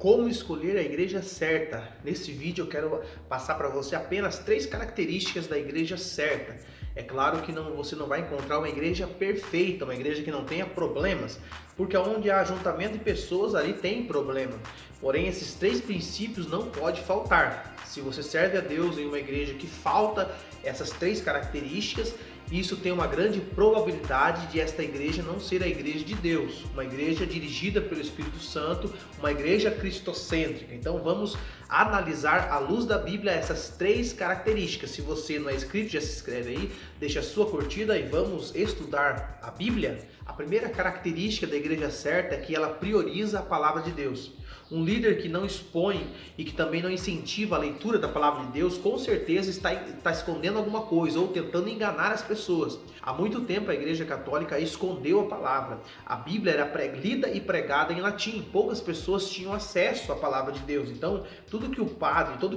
Como escolher a igreja certa? Nesse vídeo eu quero passar para você apenas 3 características da igreja certa. É claro que você não vai encontrar uma igreja perfeita, uma igreja que não tenha problemas, porque onde há ajuntamento de pessoas ali tem problema. Porém, esses 3 princípios não pode faltar. Se você serve a Deus em uma igreja que falta essas 3 características, isso tem uma grande probabilidade de esta igreja não ser a igreja de Deus, uma igreja dirigida pelo Espírito Santo, uma igreja cristocêntrica. Então vamos analisar à luz da Bíblia essas 3 características. Se você não é inscrito, já se inscreve aí, deixa a sua curtida e vamos estudar a Bíblia. A primeira característica da igreja certa é que ela prioriza a palavra de Deus. Um líder que não expõe e que também não incentiva a leitura da palavra de Deus, com certeza está escondendo alguma coisa ou tentando enganar as pessoas. Há muito tempo a Igreja Católica escondeu a palavra. A Bíblia era lida e pregada em latim. Poucas pessoas tinham acesso à palavra de Deus. Então, tudo que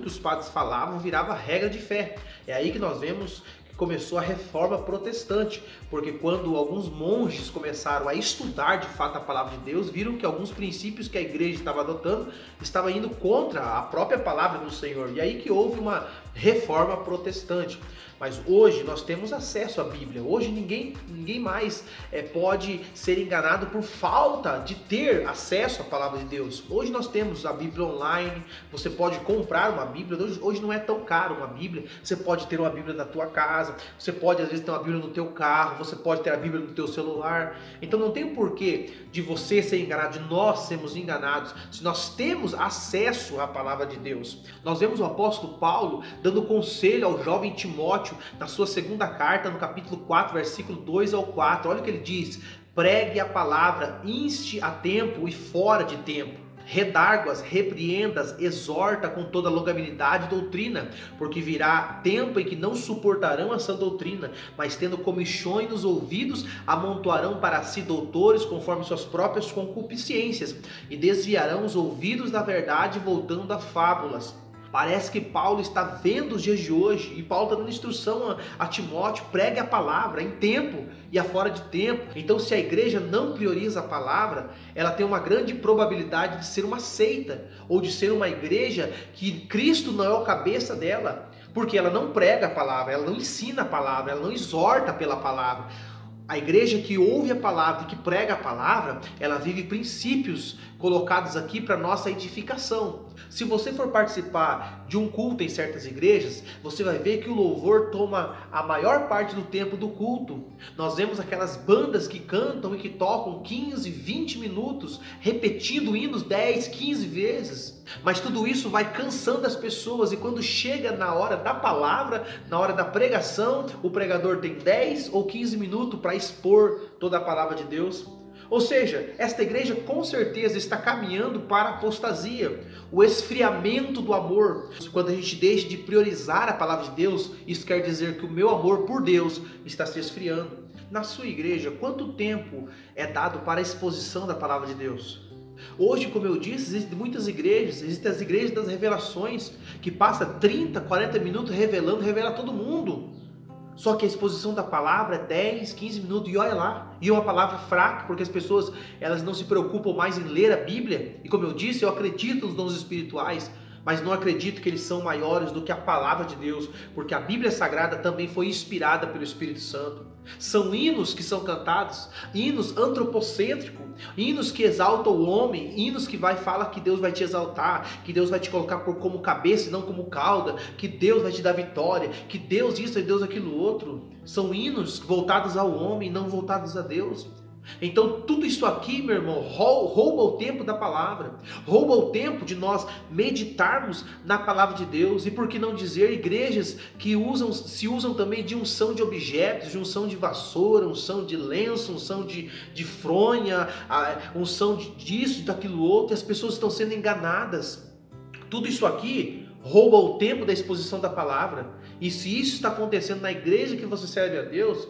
os padres falavam virava regra de fé. É aí que nós vemos começou a reforma protestante, porque quando alguns monges começaram a estudar de fato a palavra de Deus, viram que alguns princípios que a igreja estava adotando estava indo contra a própria palavra do Senhor, e aí que houve uma reforma protestante. Mas hoje nós temos acesso à Bíblia. Hoje ninguém mais pode ser enganado por falta de ter acesso à palavra de Deus. Hoje nós temos a Bíblia online, você pode comprar uma Bíblia. Hoje não é tão caro uma Bíblia. Você pode ter uma Bíblia na tua casa, você pode às vezes ter uma Bíblia no teu carro, você pode ter a Bíblia no teu celular. Então não tem porquê de você ser enganado, de nós sermos enganados, se nós temos acesso à palavra de Deus. Nós vemos o apóstolo Paulo dando conselho ao jovem Timóteo na sua segunda carta, no capítulo 4, versículo 2 ao 4. Olha o que ele diz: pregue a palavra, inste a tempo e fora de tempo. Redargue-as, repreenda-as, exorta com toda longanimidade e doutrina, porque virá tempo em que não suportarão a sã doutrina, mas tendo comichões nos ouvidos, amontoarão para si doutores conforme suas próprias concupiscências, e desviarão os ouvidos da verdade, voltando a fábulas. Parece que Paulo está vendo os dias de hoje e Paulo está dando instrução a Timóteo: pregue a palavra em tempo e a fora de tempo. Então, se a igreja não prioriza a palavra, ela tem uma grande probabilidade de ser uma seita ou de ser uma igreja que Cristo não é o cabeça dela, porque ela não prega a palavra, ela não ensina a palavra, ela não exorta pela palavra. A igreja que ouve a palavra e que prega a palavra, ela vive princípios colocados aqui para nossa edificação. Se você for participar de um culto em certas igrejas, você vai ver que o louvor toma a maior parte do tempo do culto. Nós vemos aquelas bandas que cantam e que tocam 15, 20 minutos, repetindo hinos 10, 15 vezes. Mas tudo isso vai cansando as pessoas, e quando chega na hora da palavra, na hora da pregação, o pregador tem 10 ou 15 minutos para expor toda a palavra de Deus. Ou seja, esta igreja com certeza está caminhando para a apostasia, o esfriamento do amor. Quando a gente deixa de priorizar a palavra de Deus, isso quer dizer que o meu amor por Deus está se esfriando. Na sua igreja, quanto tempo é dado para a exposição da palavra de Deus? Hoje, como eu disse, existem muitas igrejas, existem as igrejas das revelações, que passa 30, 40 minutos revela todo mundo. Só que a exposição da palavra é 10, 15 minutos, e olha lá, e uma palavra fraca, porque as pessoas elas não se preocupam mais em ler a Bíblia. E como eu disse, eu acredito nos dons espirituais, mas não acredito que eles são maiores do que a palavra de Deus, porque a Bíblia Sagrada também foi inspirada pelo Espírito Santo. São hinos que são cantados, hinos antropocêntricos, hinos que exaltam o homem, hinos que fala que Deus vai te exaltar, que Deus vai te colocar como cabeça e não como cauda, que Deus vai te dar vitória, que Deus isso e Deus aquilo outro. São hinos voltados ao homem, não voltados a Deus. Então tudo isso aqui, meu irmão, rouba o tempo da palavra, rouba o tempo de nós meditarmos na palavra de Deus. E por que não dizer igrejas que se usam também de unção de objetos, de unção de vassoura, unção de lenço, unção de fronha, unção disso, daquilo outro, e as pessoas estão sendo enganadas. Tudo isso aqui rouba o tempo da exposição da palavra. E se isso está acontecendo na igreja que você serve a Deus,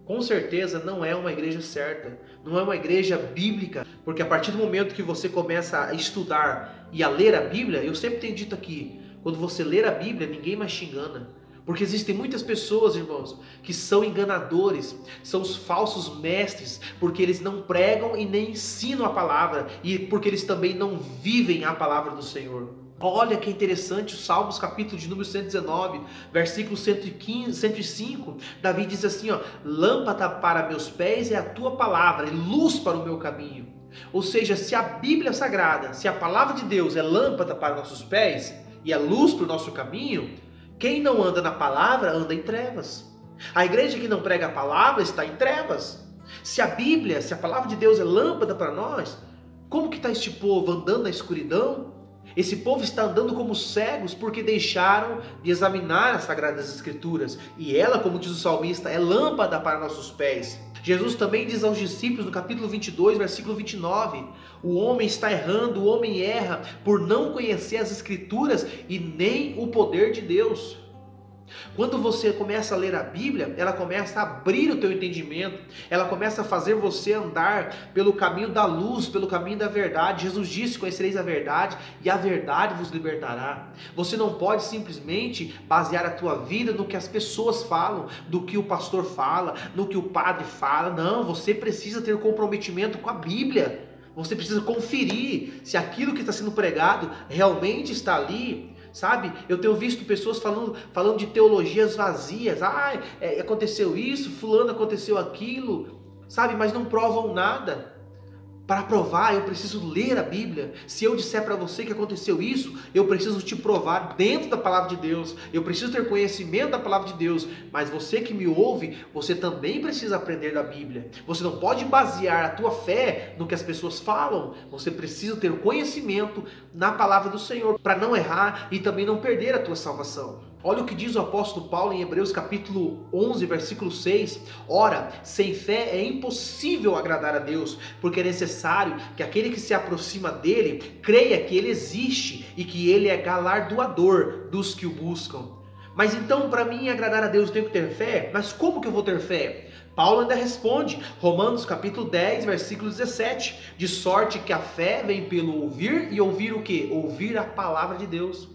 com certeza não é uma igreja certa, não é uma igreja bíblica, porque a partir do momento que você começa a estudar e a ler a Bíblia, eu sempre tenho dito aqui, quando você ler a Bíblia, ninguém mais te engana. Porque existem muitas pessoas, irmãos, que são enganadores, são os falsos mestres, porque eles não pregam e nem ensinam a palavra, e porque eles também não vivem a palavra do Senhor. Olha que interessante o Salmos capítulo de número 119, versículo 105, Davi diz assim, ó, lâmpada para meus pés é a tua palavra, e luz para o meu caminho. Ou seja, se a Bíblia Sagrada, se a palavra de Deus é lâmpada para nossos pés, e é luz para o nosso caminho, quem não anda na palavra anda em trevas. A igreja que não prega a palavra está em trevas. Se a Bíblia, se a palavra de Deus é lâmpada para nós, como que está este povo andando na escuridão? Esse povo está andando como cegos porque deixaram de examinar as Sagradas Escrituras. E ela, como diz o salmista, é lâmpada para nossos pés. Jesus também diz aos discípulos no capítulo 22, versículo 29, o homem está errando, o homem erra por não conhecer as Escrituras e nem o poder de Deus. Quando você começa a ler a Bíblia, ela começa a abrir o teu entendimento, ela começa a fazer você andar pelo caminho da luz, pelo caminho da verdade. Jesus disse, conhecereis a verdade e a verdade vos libertará. Você não pode simplesmente basear a tua vida no que as pessoas falam, do que o pastor fala, no que o padre fala. Não, você precisa ter comprometimento com a Bíblia. Você precisa conferir se aquilo que está sendo pregado realmente está ali. Sabe, eu tenho visto pessoas falando de teologias vazias. Aconteceu isso, fulano aconteceu aquilo, sabe, mas não provam nada. Para provar, eu preciso ler a Bíblia. Se eu disser para você que aconteceu isso, eu preciso te provar dentro da palavra de Deus. Eu preciso ter conhecimento da palavra de Deus. Mas você que me ouve, você também precisa aprender da Bíblia. Você não pode basear a tua fé no que as pessoas falam. Você precisa ter conhecimento na palavra do Senhor para não errar e também não perder a tua salvação. Olha o que diz o apóstolo Paulo em Hebreus capítulo 11, versículo 6. Ora, sem fé é impossível agradar a Deus, porque é necessário que aquele que se aproxima dele creia que ele existe e que ele é galardoador dos que o buscam. Mas então, para mim agradar a Deus, eu tenho que ter fé? Mas como que eu vou ter fé? Paulo ainda responde, Romanos capítulo 10, versículo 17, de sorte que a fé vem pelo ouvir, e ouvir o quê? Ouvir a palavra de Deus.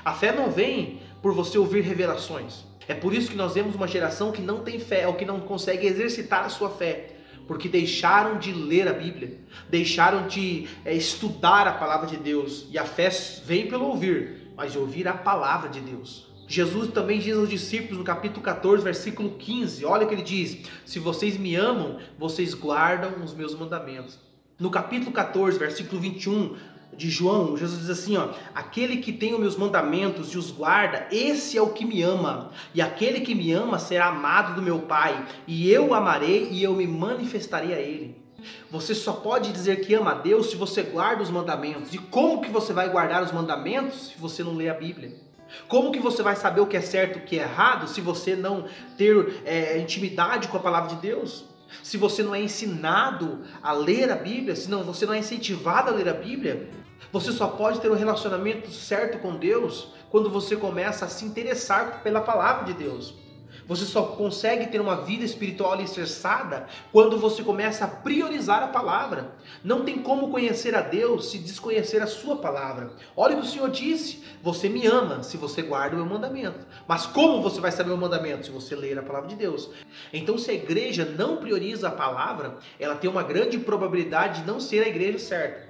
A fé não vem por você ouvir revelações. É por isso que nós vemos uma geração que não tem fé, ou que não consegue exercitar a sua fé, porque deixaram de ler a Bíblia, deixaram de estudar a palavra de Deus. E a fé vem pelo ouvir, mas de ouvir a palavra de Deus. Jesus também diz aos discípulos no capítulo 14, versículo 15, olha o que ele diz, se vocês me amam, vocês guardam os meus mandamentos. No capítulo 14, versículo 21 de João, Jesus diz assim, ó, aquele que tem os meus mandamentos e os guarda, esse é o que me ama, e aquele que me ama será amado do meu Pai, e eu o amarei e eu me manifestarei a ele. Você só pode dizer que ama a Deus se você guarda os mandamentos. E como que você vai guardar os mandamentos se você não lê a Bíblia? Como que você vai saber o que é certo e o que é errado se você não ter intimidade com a palavra de Deus? Se você não é ensinado a ler a Bíblia, se você não é incentivado a ler a Bíblia? Você só pode ter um relacionamento certo com Deus quando você começa a se interessar pela palavra de Deus. Você só consegue ter uma vida espiritual alicerçada quando você começa a priorizar a palavra. Não tem como conhecer a Deus se desconhecer a sua palavra. Olha o que o Senhor disse, você me ama se você guarda o meu mandamento. Mas como você vai saber o mandamento? Se você ler a palavra de Deus. Então, se a igreja não prioriza a palavra, ela tem uma grande probabilidade de não ser a igreja certa.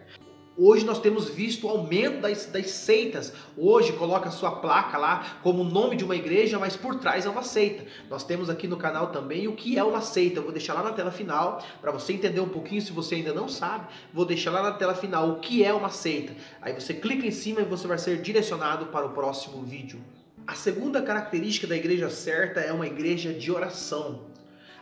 Hoje nós temos visto o aumento das seitas. Hoje coloca a sua placa lá como o nome de uma igreja, mas por trás é uma seita. Nós temos aqui no canal também o que é uma seita. Eu vou deixar lá na tela final, para você entender um pouquinho, se você ainda não sabe. Vou deixar lá na tela final o que é uma seita. Aí você clica em cima e você vai ser direcionado para o próximo vídeo. A segunda característica da igreja certa é uma igreja de oração.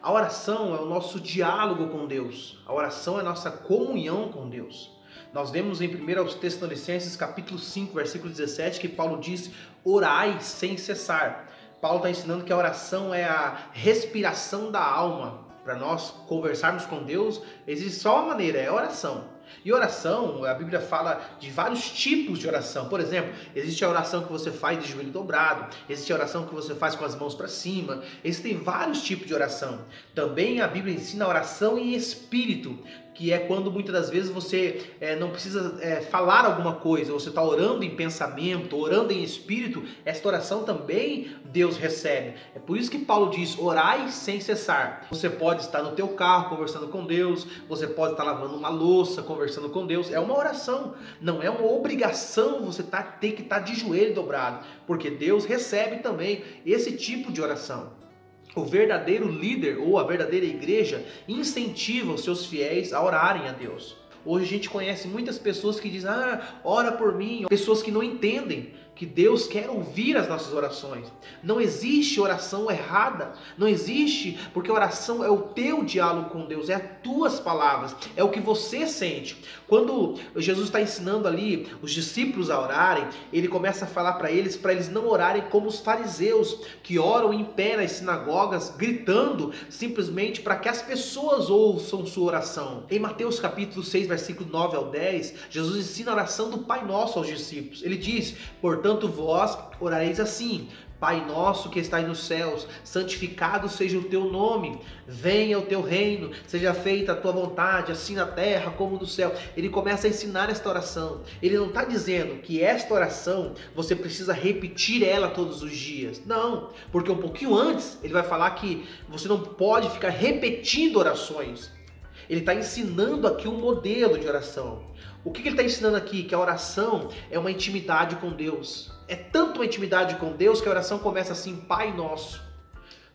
A oração é o nosso diálogo com Deus. A oração é a nossa comunhão com Deus. Nós vemos em 1 Tessalonicenses capítulo 5, versículo 17, que Paulo diz, orai sem cessar. Paulo está ensinando que a oração é a respiração da alma. Para nós conversarmos com Deus, existe só uma maneira, é a oração. E oração, a Bíblia fala de vários tipos de oração. Por exemplo, existe a oração que você faz de joelho dobrado, existe a oração que você faz com as mãos para cima, existem vários tipos de oração. Também a Bíblia ensina a oração em espírito. que é quando muitas das vezes você não precisa falar alguma coisa, você está orando em pensamento, orando em espírito, esta oração também Deus recebe. É por isso que Paulo diz, orai sem cessar. Você pode estar no teu carro conversando com Deus, você pode estar lavando uma louça conversando com Deus, é uma oração, não é uma obrigação você ter que estar de joelho dobrado, porque Deus recebe também esse tipo de oração. O verdadeiro líder ou a verdadeira igreja incentiva os seus fiéis a orarem a Deus. Hoje a gente conhece muitas pessoas que dizem, ora por mim, pessoas que não entendem que Deus quer ouvir as nossas orações. Não existe oração errada, não existe, porque oração é o teu diálogo com Deus, é as tuas palavras, é o que você sente. Quando Jesus está ensinando ali os discípulos a orarem, ele começa a falar para eles não orarem como os fariseus, que oram em pé nas sinagogas, gritando simplesmente para que as pessoas ouçam sua oração. Em Mateus capítulo 6, versículo 9 ao 10, Jesus ensina a oração do Pai Nosso aos discípulos. Ele diz, portanto vós orareis assim, Pai nosso que estais nos céus, santificado seja o teu nome, venha o teu reino, seja feita a tua vontade, assim na terra como no céu. Ele começa a ensinar esta oração. Ele não está dizendo que esta oração você precisa repetir ela todos os dias. Não, porque um pouquinho antes ele vai falar que você não pode ficar repetindo orações. Ele está ensinando aqui um modelo de oração. O que ele está ensinando aqui? Que a oração é uma intimidade com Deus. É tanto uma intimidade com Deus que a oração começa assim, Pai Nosso.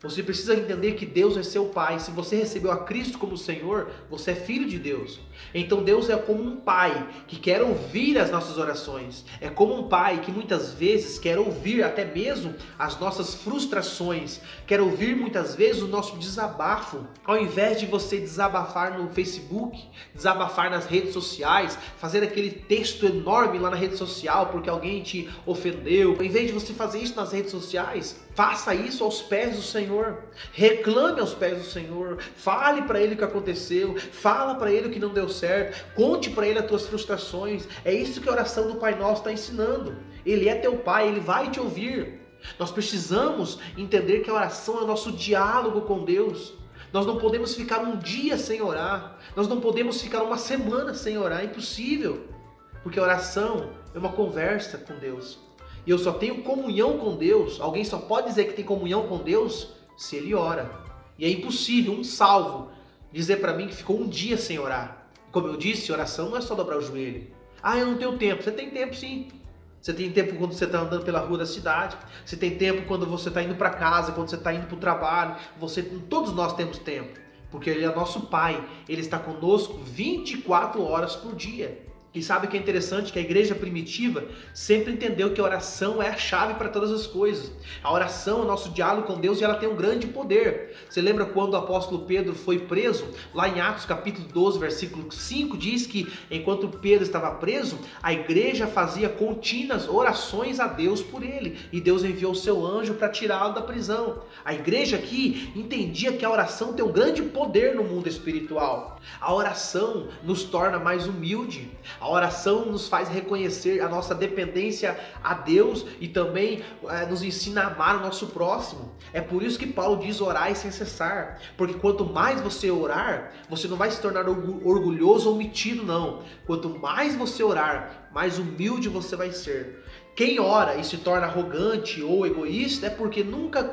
Você precisa entender que Deus é seu Pai. Se você recebeu a Cristo como Senhor, você é filho de Deus. Então Deus é como um pai que quer ouvir as nossas orações. É como um pai que muitas vezes quer ouvir até mesmo as nossas frustrações. Quer ouvir muitas vezes o nosso desabafo. Ao invés de você desabafar no Facebook, desabafar nas redes sociais, fazer aquele texto enorme lá na rede social porque alguém te ofendeu. Ao invés de você fazer isso nas redes sociais, faça isso aos pés do Senhor. Reclame aos pés do Senhor. Fale para Ele o que aconteceu. Fala para Ele o que não deu certo. Conte para Ele as tuas frustrações. É isso que a oração do Pai Nosso está ensinando. Ele é teu Pai, Ele vai te ouvir. Nós precisamos entender que a oração é o nosso diálogo com Deus. Nós não podemos ficar um dia sem orar. Nós não podemos ficar uma semana sem orar. É impossível. Porque a oração é uma conversa com Deus. E eu só tenho comunhão com Deus, alguém só pode dizer que tem comunhão com Deus se ele ora. E é impossível um salvo dizer para mim que ficou um dia sem orar. Como eu disse, oração não é só dobrar o joelho. Eu não tenho tempo. Você tem tempo sim. Você tem tempo quando você está andando pela rua da cidade. Você tem tempo quando você está indo para casa, quando você está indo para o trabalho. Todos nós temos tempo. Porque Ele é nosso Pai. Ele está conosco 24 horas por dia. E sabe o que é interessante? Que a igreja primitiva sempre entendeu que a oração é a chave para todas as coisas. A oração é o nosso diálogo com Deus e ela tem um grande poder. Você lembra quando o apóstolo Pedro foi preso? Lá em Atos capítulo 12, versículo 5, diz que enquanto Pedro estava preso, a igreja fazia contínuas orações a Deus por ele. E Deus enviou o seu anjo para tirá-lo da prisão. A igreja aqui entendia que a oração tem um grande poder no mundo espiritual. A oração nos torna mais humilde. A oração nos faz reconhecer a nossa dependência a Deus e também nos ensina a amar o nosso próximo. É por isso que Paulo diz orai sem cessar. Porque quanto mais você orar, você não vai se tornar orgulhoso ou metido, não. Quanto mais você orar, mais humilde você vai ser. Quem ora e se torna arrogante ou egoísta é porque nunca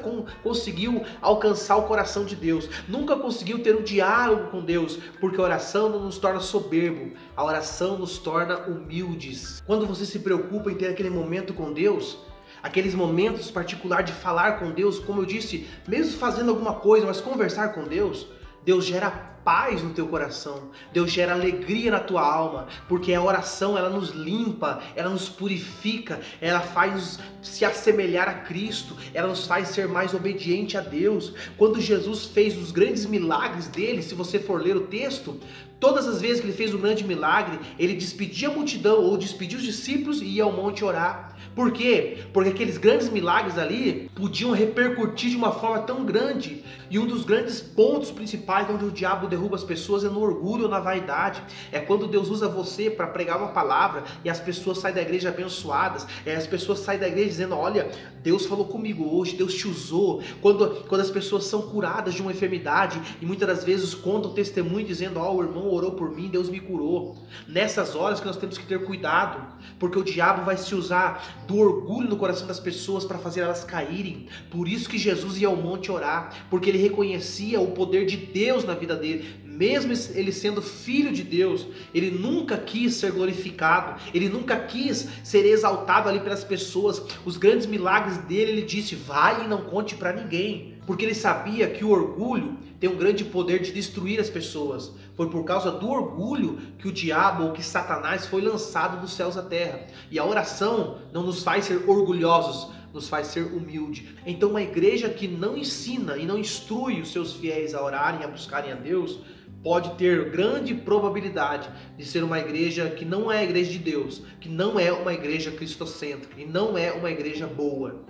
conseguiu alcançar o coração de Deus, nunca conseguiu ter um diálogo com Deus, porque a oração não nos torna soberbo, a oração nos torna humildes. Quando você se preocupa em ter aquele momento com Deus, aqueles momentos particulares de falar com Deus, como eu disse, mesmo fazendo alguma coisa, mas conversar com Deus, Deus gera paz no teu coração, Deus gera alegria na tua alma, porque a oração ela nos limpa, ela nos purifica, ela faz se assemelhar a Cristo, ela nos faz ser mais obediente a Deus. Quando Jesus fez os grandes milagres dele, se você for ler o texto, todas as vezes que ele fez um grande milagre, ele despedia a multidão ou despedia os discípulos e ia ao monte orar. Por quê? Porque aqueles grandes milagres ali podiam repercutir de uma forma tão grande. E um dos grandes pontos principais onde o diabo derruba as pessoas é no orgulho ou na vaidade. É quando Deus usa você para pregar uma palavra e as pessoas saem da igreja abençoadas. As pessoas saem da igreja dizendo, olha, Deus falou comigo hoje, Deus te usou. Quando as pessoas são curadas de uma enfermidade e muitas das vezes contam testemunho dizendo, ó, o irmão orou por mim, Deus me curou. Nessas horas que nós temos que ter cuidado, porque o diabo vai se usar do orgulho no coração das pessoas para fazer elas caírem. Por isso que Jesus ia ao monte orar, porque ele reconhecia o poder de Deus na vida dele. Mesmo ele sendo filho de Deus, ele nunca quis ser glorificado, ele nunca quis ser exaltado ali pelas pessoas. Os grandes milagres dele, ele disse, vai e não conte para ninguém, porque ele sabia que o orgulho tem um grande poder de destruir as pessoas. Foi por causa do orgulho que o diabo, ou que Satanás foi lançado dos céus à terra. E a oração não nos faz ser orgulhosos, nos faz ser humilde. Então uma igreja que não ensina e não instrui os seus fiéis a orarem, a buscarem a Deus, pode ter grande probabilidade de ser uma igreja que não é a igreja de Deus, que não é uma igreja cristocêntrica e não é uma igreja boa.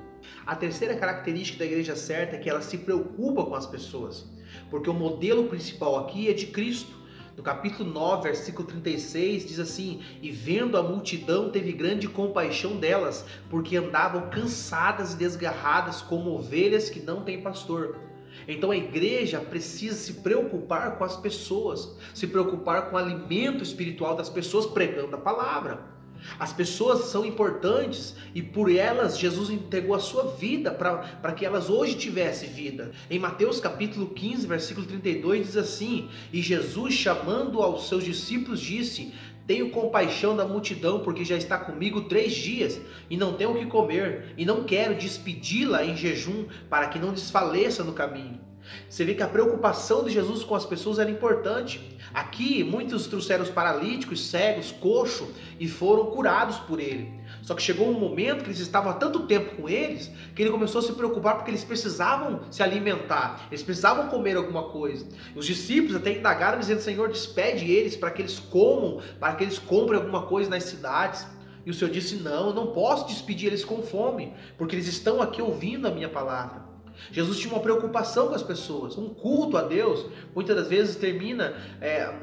A terceira característica da igreja certa é que ela se preocupa com as pessoas, porque o modelo principal aqui é de Cristo. No capítulo 9, versículo 36, diz assim, e vendo a multidão teve grande compaixão delas, porque andavam cansadas e desgarradas como ovelhas que não têm pastor. Então a igreja precisa se preocupar com as pessoas, se preocupar com o alimento espiritual das pessoas, pregando a palavra. As pessoas são importantes e por elas Jesus entregou a sua vida para que elas hoje tivessem vida. Em Mateus capítulo 15, versículo 32 diz assim, e Jesus chamando aos seus discípulos disse, tenho compaixão da multidão, porque já está comigo 3 dias, e não tenho o que comer, e não quero despedi-la em jejum, para que não desfaleça no caminho. Você vê que a preocupação de Jesus com as pessoas era importante. Aqui, muitos trouxeram os paralíticos, cegos, coxos, e foram curados por ele. Só que chegou um momento que eles estavam há tanto tempo com eles, que ele começou a se preocupar porque eles precisavam se alimentar, eles precisavam comer alguma coisa. Os discípulos até indagaram dizendo, Senhor, despede eles para que eles comam, para que eles comprem alguma coisa nas cidades. E o Senhor disse, não, eu não posso despedir eles com fome, porque eles estão aqui ouvindo a minha palavra. Jesus tinha uma preocupação com as pessoas. Um culto a Deus muitas das vezes termina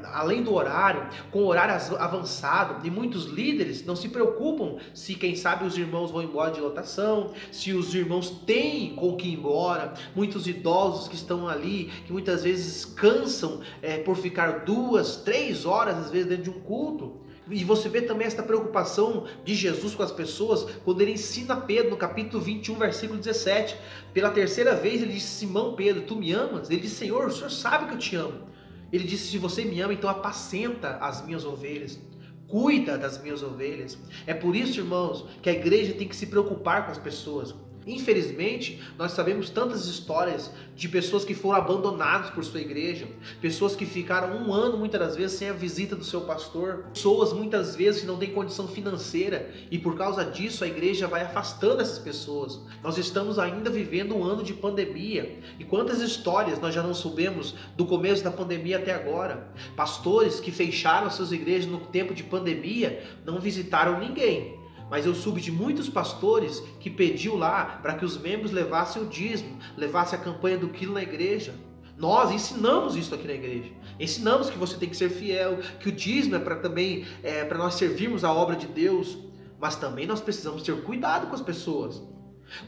além do horário, com o horário avançado, e muitos líderes não se preocupam se quem sabe os irmãos vão embora de lotação, se os irmãos têm com que ir embora. Muitos idosos que estão ali, que muitas vezes cansam por ficar 2, 3 horas às vezes dentro de um culto. E você vê também esta preocupação de Jesus com as pessoas quando ele ensina Pedro no capítulo 21, versículo 17. Pela terceira vez ele disse, Simão Pedro, tu me amas? Ele disse, Senhor, o Senhor sabe que eu te amo. Ele disse, se você me ama, então apacenta as minhas ovelhas. Cuida das minhas ovelhas. É por isso, irmãos, que a igreja tem que se preocupar com as pessoas. Infelizmente, nós sabemos tantas histórias de pessoas que foram abandonadas por sua igreja, pessoas que ficaram 1 ano muitas das vezes sem a visita do seu pastor, pessoas muitas vezes que não têm condição financeira e por causa disso a igreja vai afastando essas pessoas. Nós estamos ainda vivendo um ano de pandemia e quantas histórias nós já não soubemos do começo da pandemia até agora. Pastores que fecharam suas igrejas no tempo de pandemia não visitaram ninguém. Mas eu soube de muitos pastores que pediu lá para que os membros levassem o dízimo, levassem a campanha do quilo na igreja. Nós ensinamos isso aqui na igreja. Ensinamos que você tem que ser fiel, que o dízimo é para também para nós servirmos a obra de Deus. Mas também nós precisamos ter cuidado com as pessoas.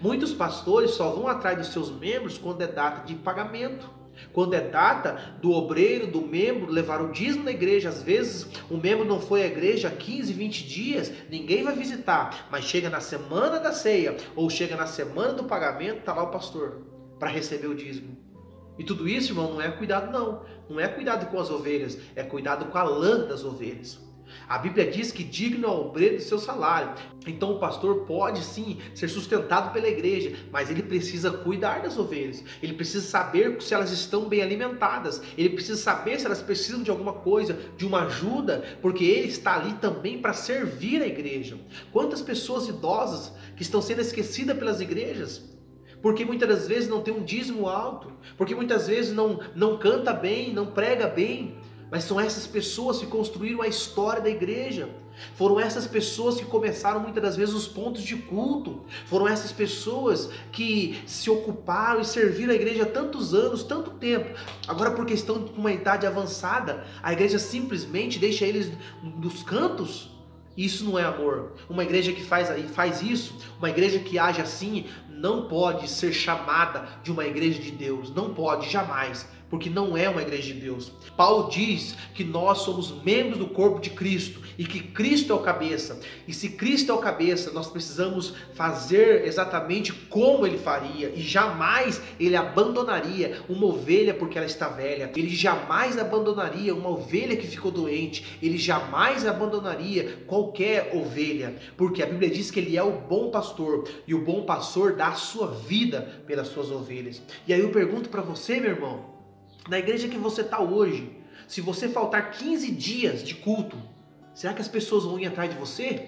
Muitos pastores só vão atrás dos seus membros quando é data de pagamento. Quando é data do obreiro, do membro levar o dízimo na igreja, às vezes o membro não foi à igreja há 15, 20 dias, ninguém vai visitar, mas chega na semana da ceia ou chega na semana do pagamento, está lá o pastor para receber o dízimo. E tudo isso, irmão, não é cuidado não, não é cuidado com as ovelhas, é cuidado com a lã das ovelhas. A Bíblia diz que digno é o obreiro do seu salário. Então o pastor pode sim ser sustentado pela igreja, mas ele precisa cuidar das ovelhas. Ele precisa saber se elas estão bem alimentadas. Ele precisa saber se elas precisam de alguma coisa, de uma ajuda, porque ele está ali também para servir a igreja. Quantas pessoas idosas que estão sendo esquecidas pelas igrejas? Porque muitas das vezes não tem um dízimo alto, porque muitas vezes não canta bem, não prega bem. Mas são essas pessoas que construíram a história da igreja. Foram essas pessoas que começaram muitas das vezes os pontos de culto. Foram essas pessoas que se ocuparam e serviram a igreja há tantos anos, tanto tempo. Agora, porque estão com uma idade avançada, a igreja simplesmente deixa eles nos cantos. Isso não é amor. Uma igreja que faz isso, uma igreja que age assim, não pode ser chamada de uma igreja de Deus. Não pode, jamais. Porque não é uma igreja de Deus. Paulo diz que nós somos membros do corpo de Cristo e que Cristo é o cabeça. E se Cristo é o cabeça, nós precisamos fazer exatamente como ele faria. E jamais ele abandonaria uma ovelha porque ela está velha. Ele jamais abandonaria uma ovelha que ficou doente. Ele jamais abandonaria qualquer ovelha. Porque a Bíblia diz que ele é o bom pastor. E o bom pastor dá a sua vida pelas suas ovelhas. E aí eu pergunto para você, meu irmão, na igreja que você está hoje, se você faltar 15 dias de culto, será que as pessoas vão ir atrás de você?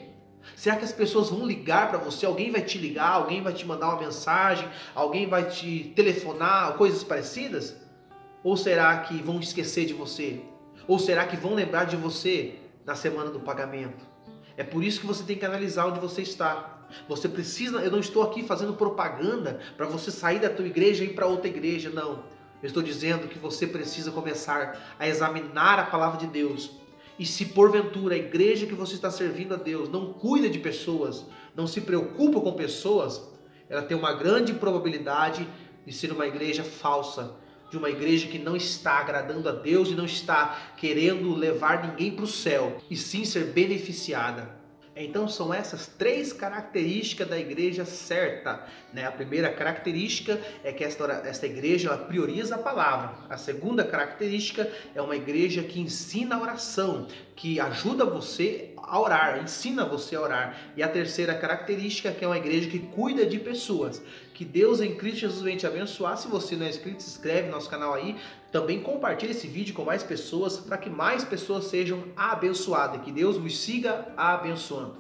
Será que as pessoas vão ligar para você? Alguém vai te ligar, alguém vai te mandar uma mensagem, alguém vai te telefonar, coisas parecidas? Ou será que vão esquecer de você? Ou será que vão lembrar de você na semana do pagamento? É por isso que você tem que analisar onde você está. Você precisa, eu não estou aqui fazendo propaganda para você sair da tua igreja e ir para outra igreja, não. Eu estou dizendo que você precisa começar a examinar a palavra de Deus. E se porventura a igreja que você está servindo a Deus não cuida de pessoas, não se preocupa com pessoas, ela tem uma grande probabilidade de ser uma igreja falsa, de uma igreja que não está agradando a Deus e não está querendo levar ninguém para o céu, e sim ser beneficiada. Então são essas 3 características da igreja certa, né? A primeira característica é que esta igreja ela prioriza a palavra. A segunda característica é uma igreja que ensina a oração, que ajuda você a orar, ensina você a orar. E a terceira característica é que é uma igreja que cuida de pessoas. Que Deus em Cristo Jesus venha te abençoar. Se você não é inscrito, se inscreve no nosso canal aí. Também compartilhe esse vídeo com mais pessoas para que mais pessoas sejam abençoadas. Que Deus vos siga abençoando.